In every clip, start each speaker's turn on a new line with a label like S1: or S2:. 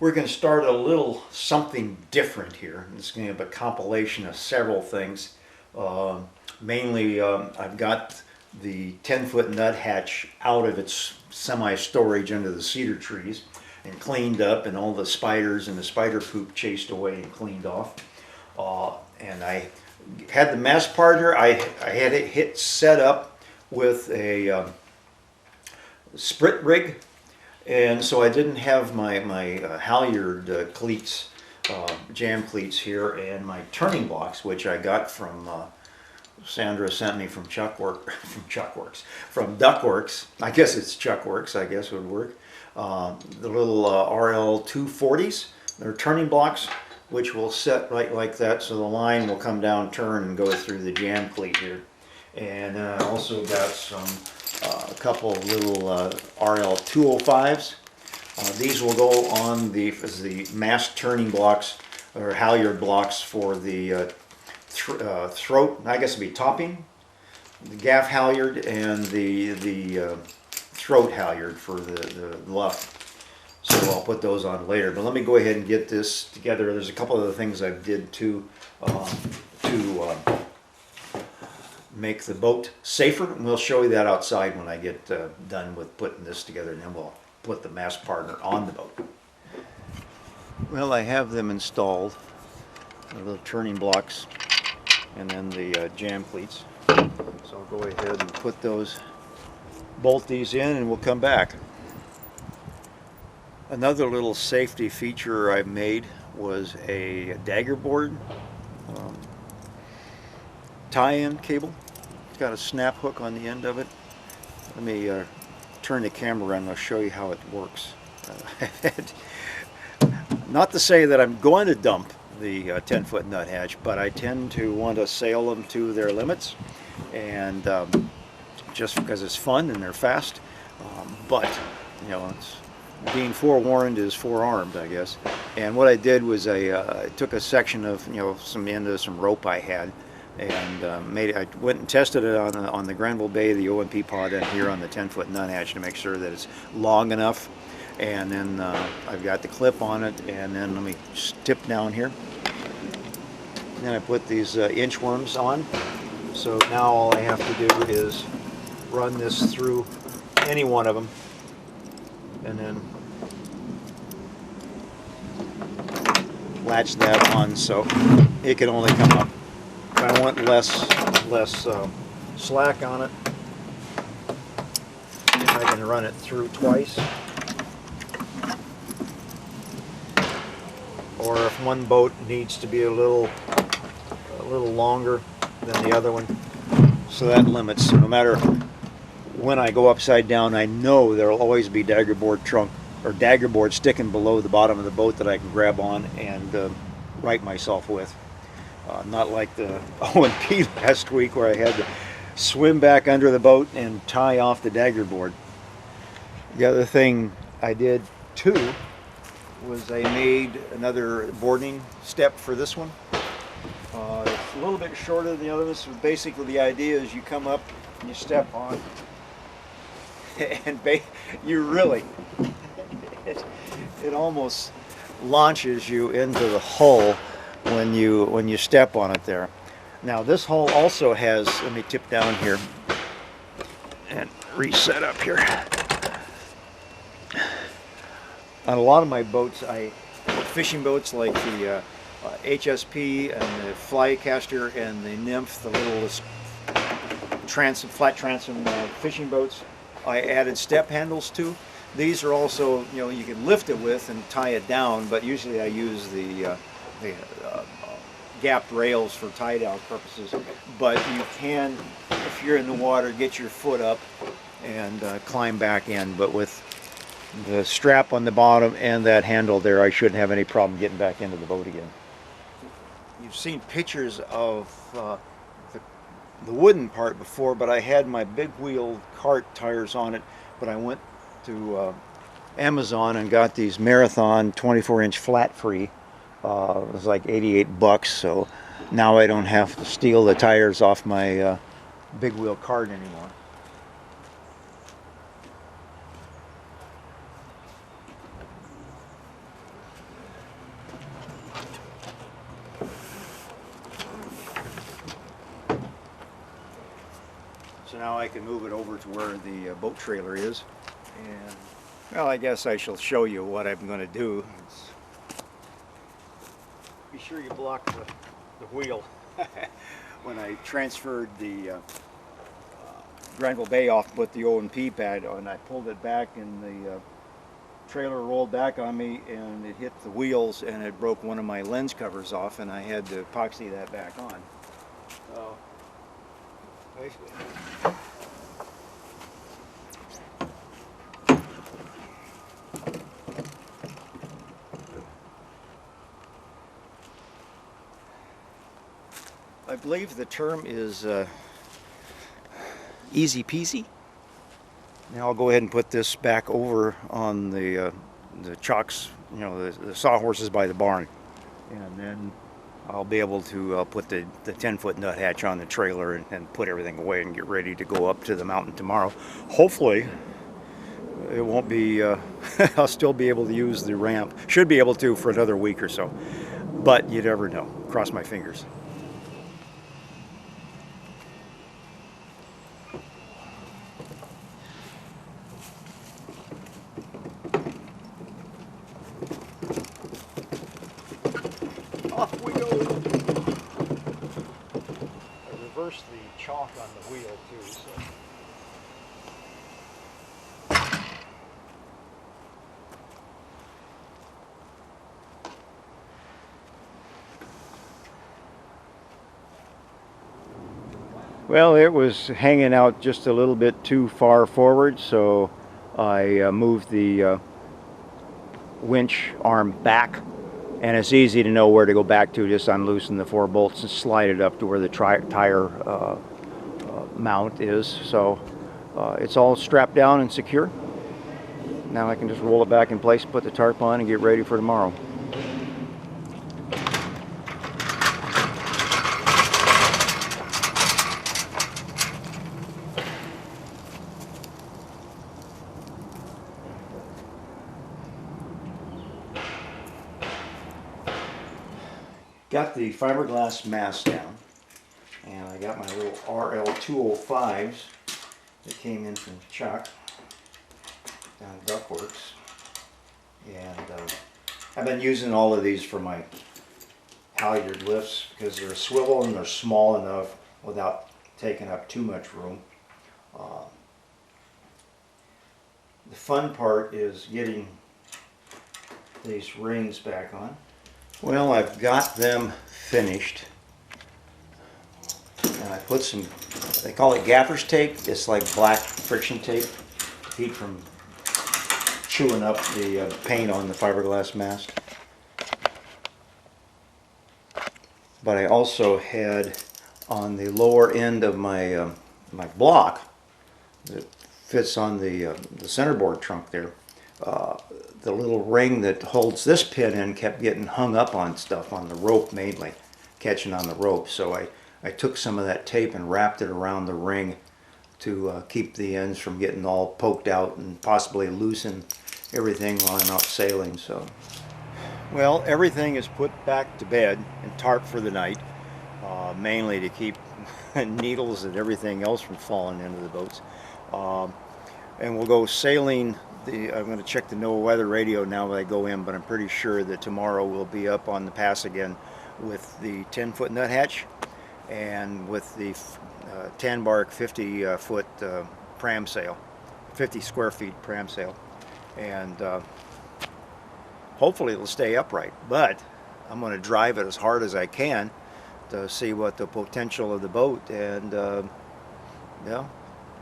S1: We're going to start a little something different here. It's going to be a compilation of several things. Mainly, I've got the 10-foot nuthatch out of its semi-storage under the cedar trees and cleaned up, and all the spiders and the spider poop chased away and cleaned off. And I had the mast partner. I had it set up with a sprit rig, and so I didn't have my halyard cleats, jam cleats here, and my turning blocks, which I got from Sandra sent me from from Duckworks. I guess it's Chuckworks, I guess would work. The little RL 240s, they're turning blocks, which will set right like that, so the line will come down, turn, and go through the jam cleat here. And I also got some a couple of little RL 205s. These will go on the mast turning blocks or halyard blocks for the throat, I guess it'd be topping, the gaff halyard, and the throat halyard for the luff. So I'll put those on later. But let me go ahead and get this together. There's a couple of other things I did to make the boat safer, and we'll show you that outside when I get done with putting this together, and then we'll put the mast partner on the boat. Well, I have them installed, the little turning blocks and then the jam cleats. So I'll go ahead and put those, bolt these in, and we'll come back. Another little safety feature I made was a dagger board tie-in cable. It's got a snap hook on the end of it. Let me turn the camera around and I'll show you how it works. Not to say that I'm going to dump the 10-foot nuthatch, but I tend to want to sail them to their limits, and just because it's fun and they're fast. But you know, it's, being forewarned is forearmed, I guess. And what I did was I took a section of some end of some rope I had, and I went and tested it on the Granville Bay, the OMP pod, and here on the 10-foot nuthatch to make sure that it's long enough. And then I've got the clip on it, and then let me just tip down here. And then I put these inchworms on. So now all I have to do is run this through any one of them, and then latch that on so it can only come up. If I want less slack on it, I can run it through twice. Or if one boat needs to be a little longer than the other one, so that limits. No matter when I go upside down, I know there will always be dagger board trunk or dagger board sticking below the bottom of the boat that I can grab on and right myself with. Not like the O&P last week where I had to swim back under the boat and tie off the dagger board. The other thing I did too was I made another boarding step for this one. It's a little bit shorter than the other ones. So basically the idea is you come up and you step on and you really it almost launches you into the hull when you step on it there. Now this hull also has, let me tip down here and reset up here. On a lot of my boats, fishing boats like the HSP and the Flycaster and the Nymph, the little flat transom fishing boats, I added step handles to. These are also, you can lift it with and tie it down, but usually I use the gapped rails for tie down purposes. But you can, if you're in the water, get your foot up and climb back in. But with the strap on the bottom and that handle there, I shouldn't have any problem getting back into the boat again. You've seen pictures of the wooden part before, but I had my big wheel cart tires on it, but I went to Amazon and got these Marathon 24-inch flat free. It was like $88, so now I don't have to steal the tires off my big wheel cart anymore. So now I can move it over to where the boat trailer is. And, well, I guess I shall show you what I'm going to do. Be sure you block the wheel. When I transferred the Granville Bay off, put the O&P pad on, I pulled it back and the trailer rolled back on me and it hit the wheels and it broke one of my lens covers off, and I had to epoxy that back on. So, basically. I believe the term is easy peasy. Now I'll go ahead and put this back over on the chocks, you know, the sawhorses by the barn, and then I'll be able to put the 10-foot nut hatch on the trailer and put everything away and get ready to go up to the mountain tomorrow. Hopefully it won't be, I'll still be able to use the ramp. Should be able to for another week or so, but you never know. Cross my fingers. Off we go. I reversed the chalk on the wheel too, so. Well, it was hanging out just a little bit too far forward, so I moved the winch arm back. And it's easy to know where to go back to. Just unloosen the 4 bolts and slide it up to where the tire mount is. So it's all strapped down and secure. Now I can just roll it back in place, put the tarp on, and get ready for tomorrow. Got the fiberglass mast down, and I got my little RL205s that came in from Chuck down at Duckworks, and I've been using all of these for my halyard lifts because they're a swivel and they're small enough without taking up too much room. The fun part is getting these rings back on. Well, I've got them finished, and I put some, they call it gaffer's tape. It's like black friction tape to keep from chewing up the paint on the fiberglass mast. But I also had on the lower end of my my block that fits on the centerboard trunk there, the little ring that holds this pin in kept getting hung up on stuff, on the rope mainly, catching on the rope. So I took some of that tape and wrapped it around the ring to keep the ends from getting all poked out and possibly loosen everything while I'm out sailing. So, well, everything is put back to bed and tarped for the night, mainly to keep needles and everything else from falling into the boats. And we'll go sailing. I'm going to check the NOAA weather radio now that I go in, but I'm pretty sure that tomorrow we'll be up on the pass again with the 10-foot nut hatch and with the Tanbark 50-foot pram sail, 50 square feet pram sail, and hopefully it'll stay upright. But I'm going to drive it as hard as I can to see what the potential of the boat, and yeah.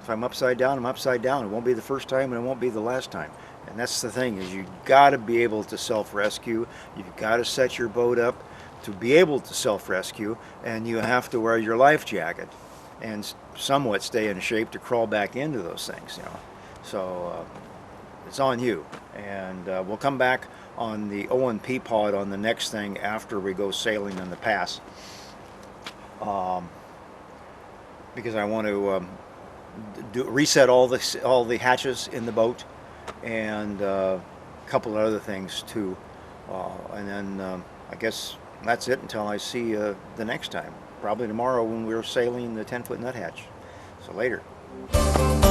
S1: If I'm upside down, I'm upside down. It won't be the first time and it won't be the last time. And that's the thing, is you've got to be able to self-rescue. You've got to set your boat up to be able to self-rescue, and you have to wear your life jacket and somewhat stay in shape to crawl back into those things, you know. So it's on you. And we'll come back on the O&P pod on the next thing after we go sailing in the pass. Because I want to reset all the hatches in the boat, and a couple of other things too, and then I guess that's it until I see the next time, probably tomorrow when we're sailing the 10-foot nut hatch. So later.
S2: you.